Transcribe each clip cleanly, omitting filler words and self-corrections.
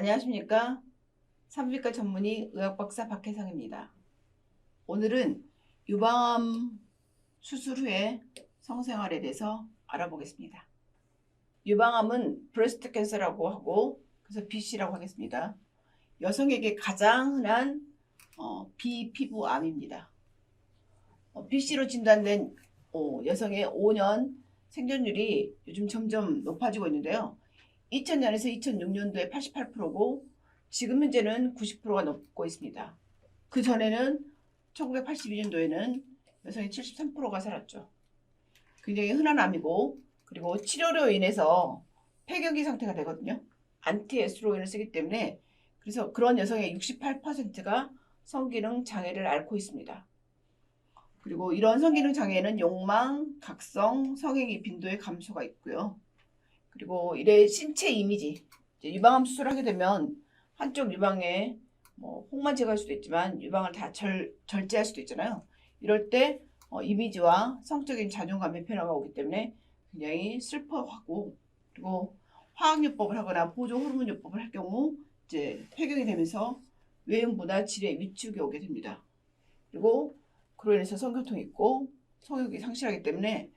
안녕하십니까? 산부인과 전문의 의학박사 박혜성입니다. 오늘은 유방암 수술 후에 성생활에 대해서 알아보겠습니다. 유방암은 브레스트 캔서라고 하고 그래서 BC라고 하겠습니다. 여성에게 가장 흔한 비피부암입니다. BC로 진단된 여성의 5년 생존율이 요즘 점점 높아지고 있는데요. 2000년에서 2006년도에 88%고 지금 현재는 90%가 넘고 있습니다. 그 전에는 1982년도에는 여성이 73%가 살았죠. 굉장히 흔한 암이고 그리고 치료로 인해서 폐경기 상태가 되거든요. 안티에스트로겐을 쓰기 때문에 그래서 그런 여성의 68%가 성기능 장애를 앓고 있습니다. 그리고 이런 성기능 장애에는 욕망, 각성, 성행위 빈도의 감소가 있고요. 그리고 이래 신체 이미지, 유방암 수술하게 되면 한쪽 유방에 혹만 제거할 수도 있지만 유방을 다 절제할 수도 있잖아요. 이럴 때 이미지와 성적인 자존감의 변화가 오기 때문에 굉장히 슬퍼하고 그리고 화학요법을 하거나 보조 호르몬요법을 할 경우 이제 폐경이 되면서 외음부나 질의 위축이 오게 됩니다. 그리고 그로 인해서 성교통이 있고 성욕이 상실하기 때문에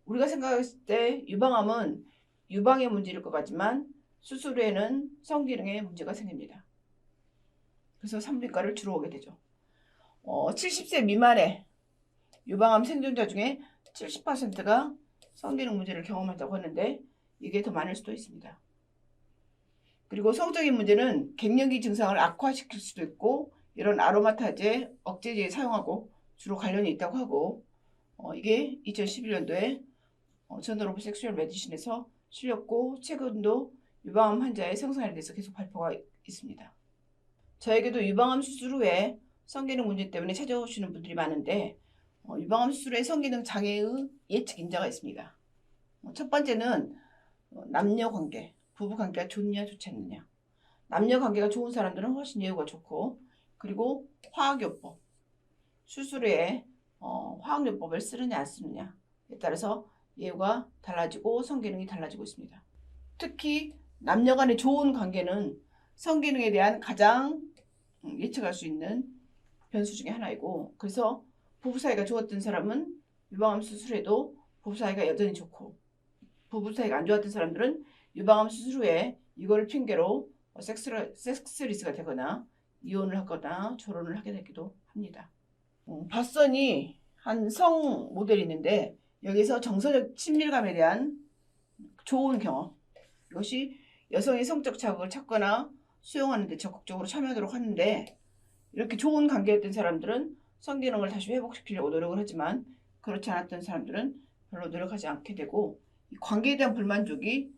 우리가 생각했을 때 유방암은 유방의 문제일 것 같지만 수술 후에는 성기능에 문제가 생깁니다. 그래서 산부인과를 주로 오게 되죠. 70세 미만의 유방암 생존자 중에 70%가 성기능 문제를 경험한다고 하는데 이게 더 많을 수도 있습니다. 그리고 성적인 문제는 갱년기 증상을 악화시킬 수도 있고 이런 아로마타제, 억제제 사용하고 주로 관련이 있다고 하고 이게 2011년도에 저널 오브 섹슈얼 메디신에서 실렸고 최근도 유방암 환자의 성생활에 대해서 계속 발표가 있습니다. 저에게도 유방암 수술 후에 성기능 문제 때문에 찾아오시는 분들이 많은데 유방암 수술 후에 성기능 장애의 예측 인자가 있습니다. 첫 번째는 남녀 관계, 부부 관계가 좋냐 좋지 않느냐. 남녀 관계가 좋은 사람들은 훨씬 예후가 좋고 그리고 화학요법, 수술 후에 화학요법을 쓰느냐 안 쓰느냐에 따라서 예후가 달라지고 성기능이 달라지고 있습니다. 특히 남녀 간의 좋은 관계는 성기능에 대한 가장 예측할 수 있는 변수 중에 하나이고 그래서 부부 사이가 좋았던 사람은 유방암 수술에도 부부 사이가 여전히 좋고 부부 사이가 안 좋았던 사람들은 유방암 수술 후에 이걸 핑계로 섹스리스가 되거나 이혼을 하거나 결혼을 하게 되기도 합니다. 밧선이 한 성 모델이 있는데 여기서 정서적 친밀감에 대한 좋은 경험 이것이 여성의 성적 자극을 찾거나 수용하는 데 적극적으로 참여하도록 하는데 이렇게 좋은 관계였던 사람들은 성기능을 다시 회복시키려고 노력을 하지만 그렇지 않았던 사람들은 별로 노력하지 않게 되고 이 관계에 대한 불만족이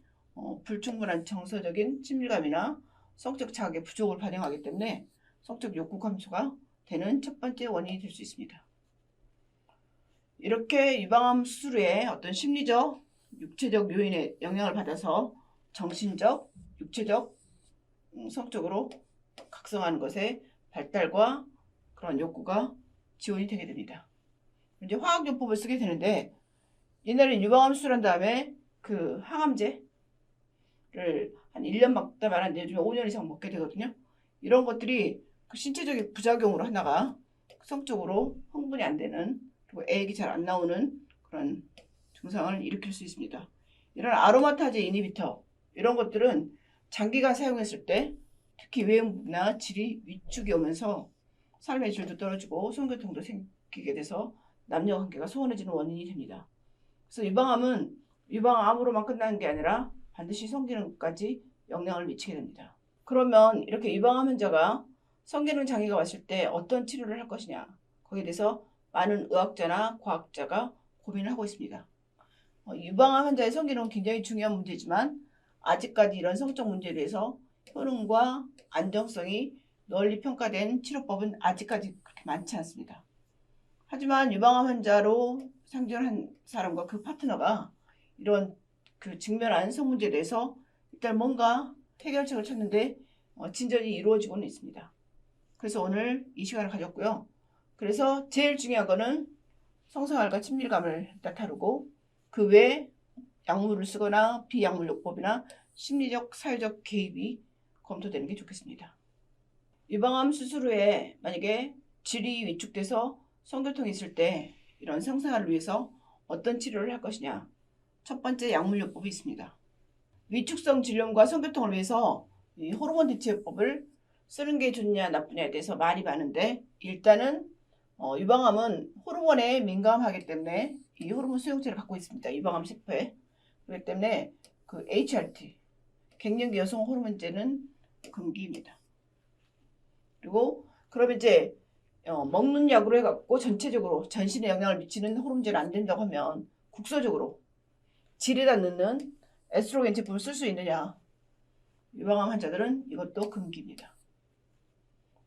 불충분한 정서적인 친밀감이나 성적 자극의 부족을 반영하기 때문에 성적 욕구 감소가 되는 첫 번째 원인이 될 수 있습니다. 이렇게 유방암 수술 후에 어떤 심리적, 육체적 요인에 영향을 받아서 정신적, 육체적, 성적으로 각성하는 것에 발달과 그런 욕구가 지원이 되게 됩니다. 이제 화학요법을 쓰게 되는데 옛날에 유방암 수술한 다음에 그 항암제를 한 1년 먹다 말았는데 요즘에 5년 이상 먹게 되거든요. 이런 것들이 그 신체적인 부작용으로 하나가 성적으로 흥분이 안 되는 그리고 애기 잘 안 나오는 그런 증상을 일으킬 수 있습니다. 이런 아로마타제 이니비터 이런 것들은 장기간 사용했을 때 특히 외음부나 질이 위축이 오면서 삶의 질도 떨어지고 성교통도 생기게 돼서 남녀 관계가 소원해지는 원인이 됩니다. 그래서 유방암은 유방암으로만 끝나는 게 아니라 반드시 성기능까지 영향을 미치게 됩니다. 그러면 이렇게 유방암 환자가 성기능 장애가 왔을 때 어떤 치료를 할 것이냐 거기에 대해서 많은 의학자나 과학자가 고민을 하고 있습니다. 유방암 환자의 성기능은 굉장히 중요한 문제지만 아직까지 이런 성적 문제에 대해서 효능과 안정성이 널리 평가된 치료법은 아직까지 그렇게 많지 않습니다. 하지만 유방암 환자로 상존한 사람과 그 파트너가 이런 그 직면한 성 문제에 대해서 일단 뭔가 해결책을 찾는데 진전이 이루어지고는 있습니다. 그래서 오늘 이 시간을 가졌고요. 그래서 제일 중요한 거는 성생활과 친밀감을 다루고 그 외에 약물을 쓰거나 비약물요법이나 심리적, 사회적 개입이 검토되는 게 좋겠습니다. 유방암 수술 후에 만약에 질이 위축돼서 성교통이 있을 때 이런 성생활을 위해서 어떤 치료를 할 것이냐. 첫 번째 약물요법이 있습니다. 위축성 질염과 성교통을 위해서 이 호르몬 대체요법을 쓰는 게 좋냐 나쁘냐에 대해서 말이 많은데 일단은 유방암은 호르몬에 민감하기 때문에 이 호르몬 수용체를 갖고 있습니다. 유방암 세포에. 그렇기 때문에 그 HRT, 갱년기 여성 호르몬제는 금기입니다. 그리고 그럼 이제 먹는 약으로 해갖고 전체적으로 전신에 영향을 미치는 호르몬제는 안 된다고 하면 국소적으로 질에다 넣는 에스트로겐 제품을 쓸 수 있느냐. 유방암 환자들은 이것도 금기입니다.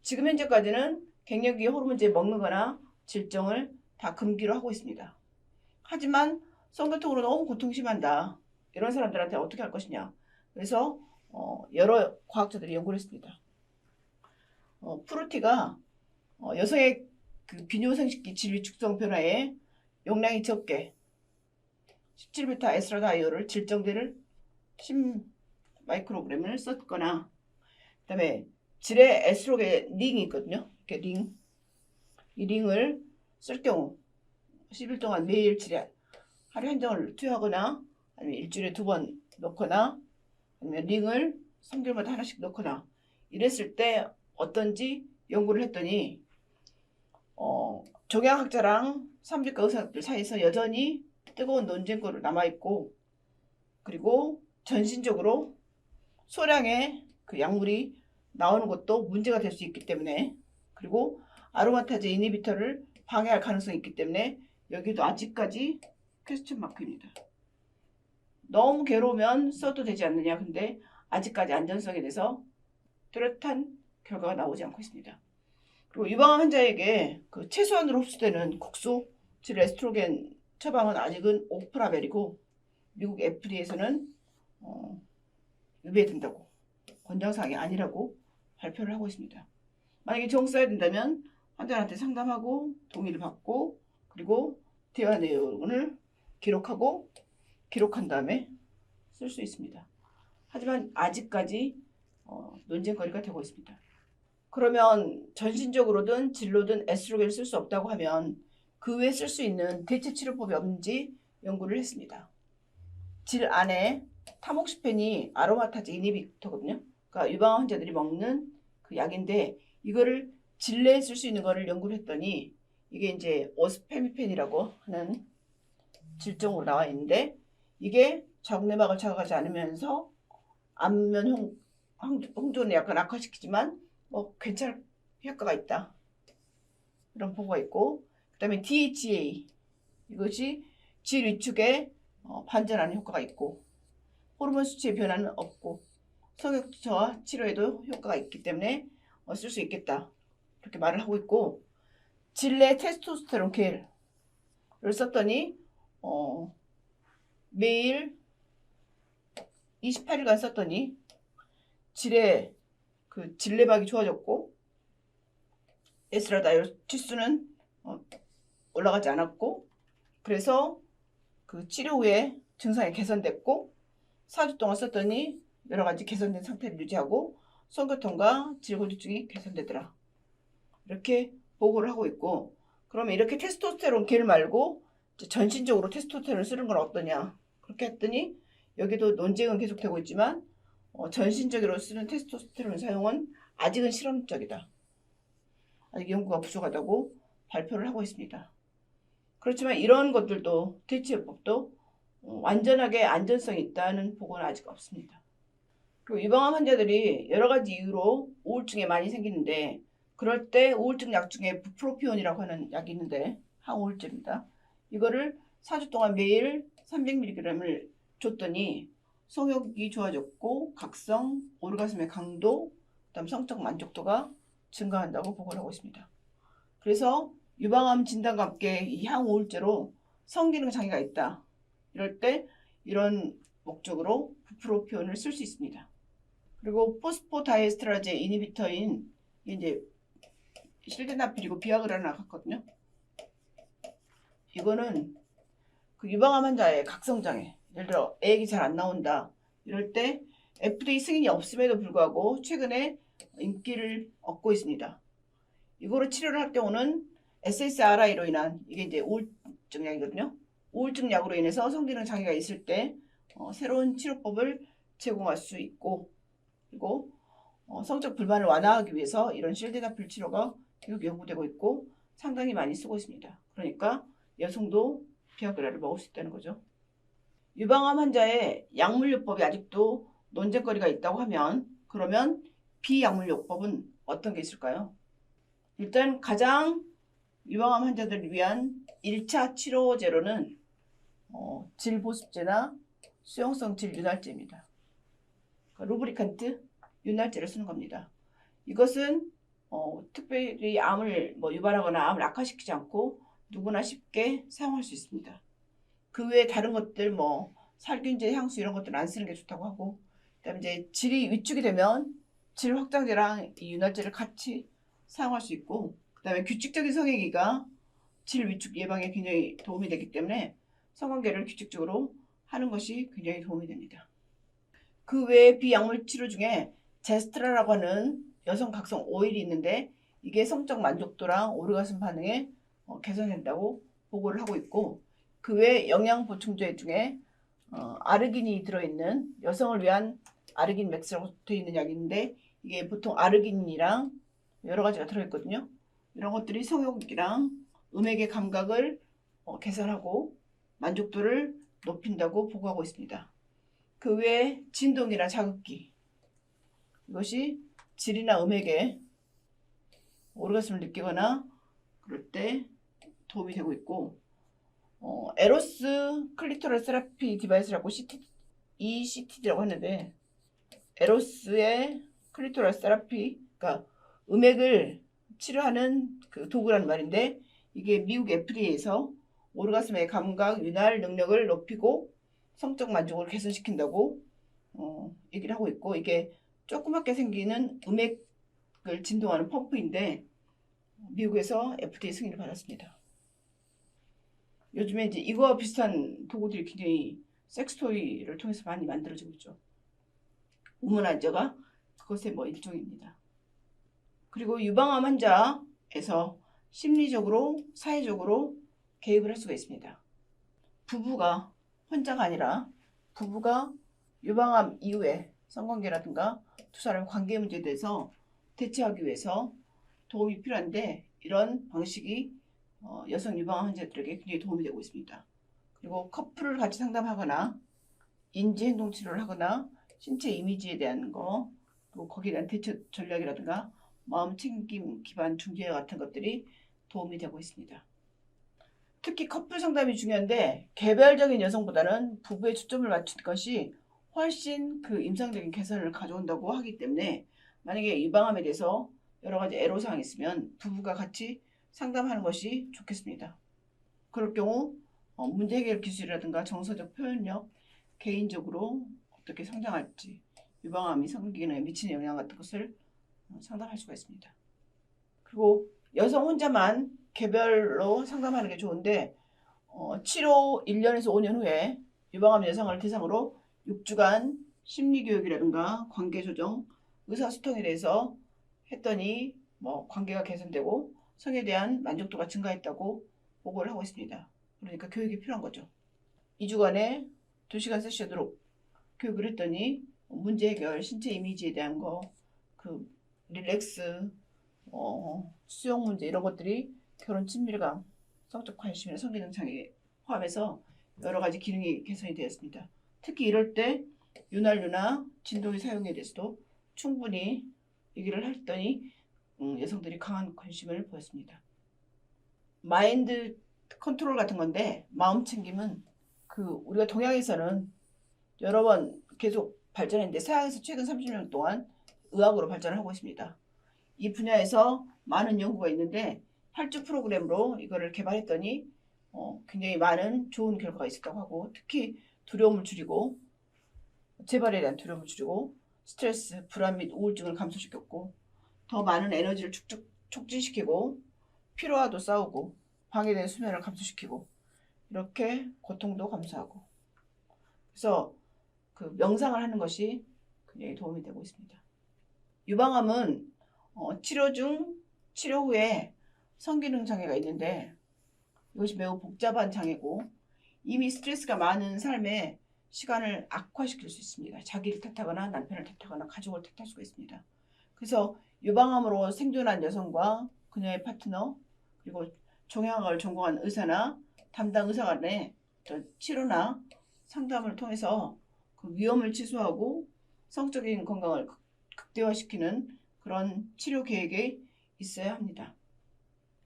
지금 현재까지는 갱년기 호르몬제 먹는 거나 질정을 다 금기로 하고 있습니다. 하지만 성교통으로 너무 고통이 심한다. 이런 사람들한테 어떻게 할 것이냐. 그래서 여러 과학자들이 연구를 했습니다. 프루티가 여성의 그 비뇨생식기 질 위축성 변화에 용량이 적게 17베타 에스트라다이올을 질정제를 10마이크로그램을 썼거나 그 다음에 질의 에스트로겐 링이 있거든요. 이렇게 링. 이 링을 쓸 경우 10일 동안 매일 질에 하루에 한 장을 투여하거나 아니면 일주일에 2번 넣거나 아니면 링을 3개월마다 하나씩 넣거나 이랬을 때 어떤지 연구를 했더니 종양학자랑 산부인과 의사들 사이에서 여전히 뜨거운 논쟁거로 남아있고 그리고 전신적으로 소량의 그 약물이 나오는 것도 문제가 될 수 있기 때문에 그리고 아로마타제 이니비터를 방해할 가능성이 있기 때문에 여기도 아직까지 퀘스천 마크입니다. 너무 괴로우면 써도 되지 않느냐. 근데 아직까지 안전성에 대해서 뚜렷한 결과가 나오지 않고 있습니다. 그리고 유방암 환자에게 그 최소한으로 흡수되는 국소 질 에스트로겐 처방은 아직은 오프라벨이고 미국 FDA에서는 유배된다고 권장사항이 아니라고 발표를 하고 있습니다. 만약에 정 써야 된다면 환자한테 상담하고 동의를 받고 그리고 대화 내용을 기록한 다음에 쓸 수 있습니다. 하지만 아직까지 논쟁거리가 되고 있습니다. 그러면 전신적으로든 질로든 에스트로겐을 쓸 수 없다고 하면 그 외에 쓸 수 있는 대체 치료법이 없는지 연구를 했습니다. 질 안에 타목시펜이 아로마타제 이니비터거든요. 그러니까 유방암 환자들이 먹는 그 약인데 이거를 질 내에 쓸 수 있는 거를 연구를 했더니 이게 이제 오스페미펜이라고 하는 질정으로 나와 있는데 이게 자궁내막을 자극하지 않으면서 안면 홍조는 약간 악화시키지만 괜찮은 효과가 있다. 이런 보고가 있고 그 다음에 DHA 이것이 질 위축에 반전하는 효과가 있고 호르몬 수치의 변화는 없고 성역저하 치료에도 효과가 있기 때문에 쓸 수 있겠다. 이렇게 말을 하고 있고 질내 테스토스테론 겔을 썼더니 매일 28일간 썼더니 질의 그 질내박이 좋아졌고 에스트라다이올 치수는 올라가지 않았고 그래서 그 치료 후에 증상이 개선됐고 4주 동안 썼더니 여러 가지 개선된 상태를 유지하고 성교통과 질고지증이 개선되더라. 이렇게 보고를 하고 있고 그러면 이렇게 테스토스테론 겔 말고 전신적으로 테스토스테론을 쓰는 건 어떠냐. 그렇게 했더니 여기도 논쟁은 계속되고 있지만 전신적으로 쓰는 테스토스테론 사용은 아직은 실험적이다. 아직 연구가 부족하다고 발표를 하고 있습니다. 그렇지만 이런 것들도 대체요법도 완전하게 안전성이 있다는 보고는 아직 없습니다. 그리고 유방암 환자들이 여러 가지 이유로 우울증이 많이 생기는데 그럴 때 우울증 약 중에 부프로피온이라고 하는 약이 있는데 항우울제입니다. 이거를 4주 동안 매일 300mg을 줬더니 성욕이 좋아졌고 각성, 오르가즘의 강도, 그다음 성적 만족도가 증가한다고 보고를 하고 있습니다. 그래서 유방암 진단과 함께 이 항우울제로 성기능 장애가 있다. 이럴 때 이런 목적으로 부프로피온을 쓸 수 있습니다. 그리고 포스포다이에스트라제 이니비터인 이제 실데나필이고 비아그라나 같거든요. 이거는 그 유방암 환자의 각성장애, 예를 들어 애기 잘 안 나온다 이럴 때 FDA 승인이 없음에도 불구하고 최근에 인기를 얻고 있습니다. 이거로 치료를 할 경우는 SSRI로 인한 이게 이제 우울증 약이거든요. 우울증 약으로 인해서 성기능 장애가 있을 때 새로운 치료법을 제공할 수 있고, 그리고 성적 불만을 완화하기 위해서 이런 실데나필 치료가 계속 연구되고 있고 상당히 많이 쓰고 있습니다. 그러니까 여성도 비아그라를 먹을 수 있다는 거죠. 유방암 환자의 약물요법이 아직도 논쟁거리가 있다고 하면 그러면 비약물요법은 어떤 게 있을까요? 일단 가장 유방암 환자들을 위한 1차 치료제로는 질보습제나 수용성 질윤활제입니다. 루브리칸트, 윤활제를 쓰는 겁니다. 이것은 특별히 암을 유발하거나 암을 악화시키지 않고 누구나 쉽게 사용할 수 있습니다. 그 외에 다른 것들 살균제, 향수 이런 것들은 안 쓰는 게 좋다고 하고, 그다음에 이제 질이 위축이 되면 질 확장제랑 이 윤활제를 같이 사용할 수 있고, 그다음에 규칙적인 성행위가 질 위축 예방에 굉장히 도움이 되기 때문에 성관계를 규칙적으로 하는 것이 굉장히 도움이 됩니다. 그 외에 비약물 치료 중에 제스트라라고 하는 여성 각성 오일이 있는데 이게 성적 만족도랑 오르가슴 반응에 개선된다고 보고를 하고 있고, 그 외에 영양 보충제 중에 아르기닌이 들어있는 여성을 위한 아르긴 맥스라고 되어 있는 약이 있는데 이게 보통 아르기닌이랑 여러 가지가 들어있거든요. 이런 것들이 성욕이랑 음액의 감각을 개선하고 만족도를 높인다고 보고하고 있습니다. 그 외에 진동이나 자극기, 이것이 질이나 음액에 오르가즘을 느끼거나 그럴 때 도움이 되고 있고, 에로스 클리토럴 세라피 디바이스라고 ECTD라고 하는데, 에로스의 클리토럴 세라피, 그러니까 음액을 치료하는 그 도구라는 말인데, 이게 미국 FDA에서 오르가즘의 감각, 윤활 능력을 높이고 성적 만족을 개선시킨다고 얘기를 하고 있고, 이게 조그맣게 생기는 음액을 진동하는 펌프인데 미국에서 FDA 승인을 받았습니다. 요즘에 이제 이거와 비슷한 도구들이 굉장히 섹스토이를 통해서 많이 만들어지고 있죠. 우먼환자가 그것의 일종입니다. 그리고 유방암 환자에서 심리적으로, 사회적으로 개입을 할 수가 있습니다. 부부가, 환자가 아니라 부부가 유방암 이후에 성관계라든가 두 사람의 관계 문제에 대해서 대처하기 위해서 도움이 필요한데, 이런 방식이 여성 유방암 환자들에게 굉장히 도움이 되고 있습니다. 그리고 커플을 같이 상담하거나 인지행동 치료를 하거나 신체 이미지에 대한 거, 그리고 거기에 대한 대처 전략이라든가 마음 챙김 기반 중재 같은 것들이 도움이 되고 있습니다. 특히 커플 상담이 중요한데 개별적인 여성보다는 부부에 초점을 맞춘 것이 훨씬 그 임상적인 개선을 가져온다고 하기 때문에, 만약에 유방암에 대해서 여러 가지 애로사항이 있으면 부부가 같이 상담하는 것이 좋겠습니다. 그럴 경우 문제 해결 기술이라든가 정서적 표현력, 개인적으로 어떻게 성장할지, 유방암이 성기능에 미치는 영향 같은 것을 상담할 수가 있습니다. 그리고 여성 혼자만 개별로 상담하는 게 좋은데 치료 1년에서 5년 후에 유방암 여성을 대상으로 6주간 심리교육이라든가 관계조정, 의사소통에 대해서 했더니 관계가 개선되고 성에 대한 만족도가 증가했다고 보고를 하고 있습니다. 그러니까 교육이 필요한 거죠. 2주간에 2시간 세션으로 교육을 했더니 문제 해결, 신체 이미지에 대한 거, 그 릴렉스, 수용 문제 이런 것들이 결혼 친밀감, 성적 관심이나 성기능 장애 포함해서 여러 가지 기능이 개선이 되었습니다. 특히 이럴 때 윤활유나 진동의 사용에 대해서도 충분히 얘기를 했더니 여성들이 강한 관심을 보였습니다. 마인드 컨트롤 같은 건데, 마음 챙김은 우리가 동양에서는 여러 번 계속 발전했는데 서양에서 최근 30년 동안 의학으로 발전을 하고 있습니다. 이 분야에서 많은 연구가 있는데 8주 프로그램으로 이거를 개발했더니 굉장히 많은 좋은 결과가 있었다고 하고, 특히 두려움을 줄이고 재발에 대한 두려움을 줄이고 스트레스, 불안 및 우울증을 감소시켰고 더 많은 에너지를 촉진시키고 피로와도 싸우고 방해된 수면을 감소시키고 이렇게 고통도 감소하고, 그래서 그 명상을 하는 것이 굉장히 도움이 되고 있습니다. 유방암은 치료 중, 치료 후에 성기능 장애가 있는데 이것이 매우 복잡한 장애고 이미 스트레스가 많은 삶에 시간을 악화시킬 수 있습니다. 자기를 탓하거나 남편을 탓하거나 가족을 탓할 수가 있습니다. 그래서 유방암으로 생존한 여성과 그녀의 파트너 그리고 종양학을 전공한 의사나 담당 의사 간의 치료나 상담을 통해서 그 위험을 최소화하고 성적인 건강을 극대화시키는 그런 치료 계획이 있어야 합니다.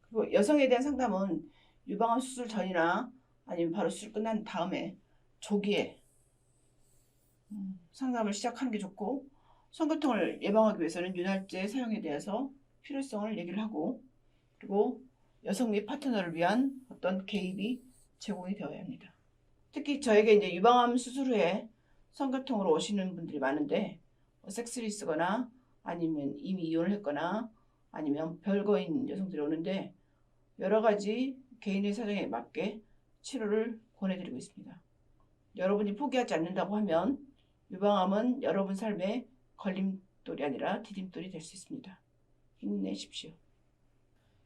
그리고 여성에 대한 상담은 유방암 수술 전이나 아니면 바로 수술 끝난 다음에 조기에 상담을 시작하는 게 좋고, 성교통을 예방하기 위해서는 윤활제 사용에 대해서 필요성을 얘기를 하고, 그리고 여성 및 파트너를 위한 어떤 개입이 제공이 되어야 합니다. 특히 저에게 이제 유방암 수술 후에 성교통으로 오시는 분들이 많은데 섹스를 쓰거나 아니면 이미 이혼을 했거나 아니면 별거인 여성들이 오는데 여러 가지 개인의 사정에 맞게 치료를 권해드리고 있습니다. 여러분이 포기하지 않는다고 하면 유방암은 여러분 삶의 걸림돌이 아니라 디딤돌이 될 수 있습니다. 힘내십시오.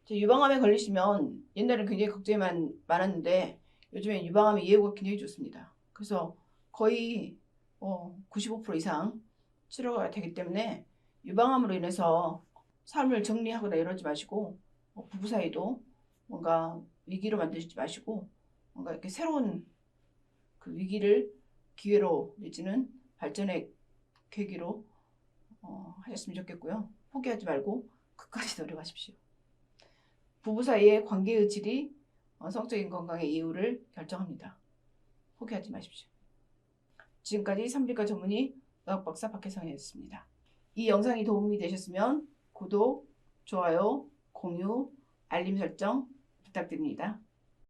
유방암에 걸리시면 옛날에 굉장히 걱정이 많았는데 요즘에 유방암의 예후가 굉장히 좋습니다. 그래서 거의 95% 이상 치료가 되기 때문에 유방암으로 인해서 삶을 정리하거나 이러지 마시고 부부 사이도 뭔가 위기로 만드시지 마시고 뭔가 이렇게 새로운 그 위기를 기회로 내지는 발전의 계기로 하셨으면 좋겠고요. 포기하지 말고 끝까지 노력하십시오. 부부 사이의 관계의 질이 성적인 건강의 이유를 결정합니다. 포기하지 마십시오. 지금까지 산부인과 전문의 의학박사 박혜성이었습니다. 이 영상이 도움이 되셨으면 구독, 좋아요, 공유, 알림 설정 부탁드립니다.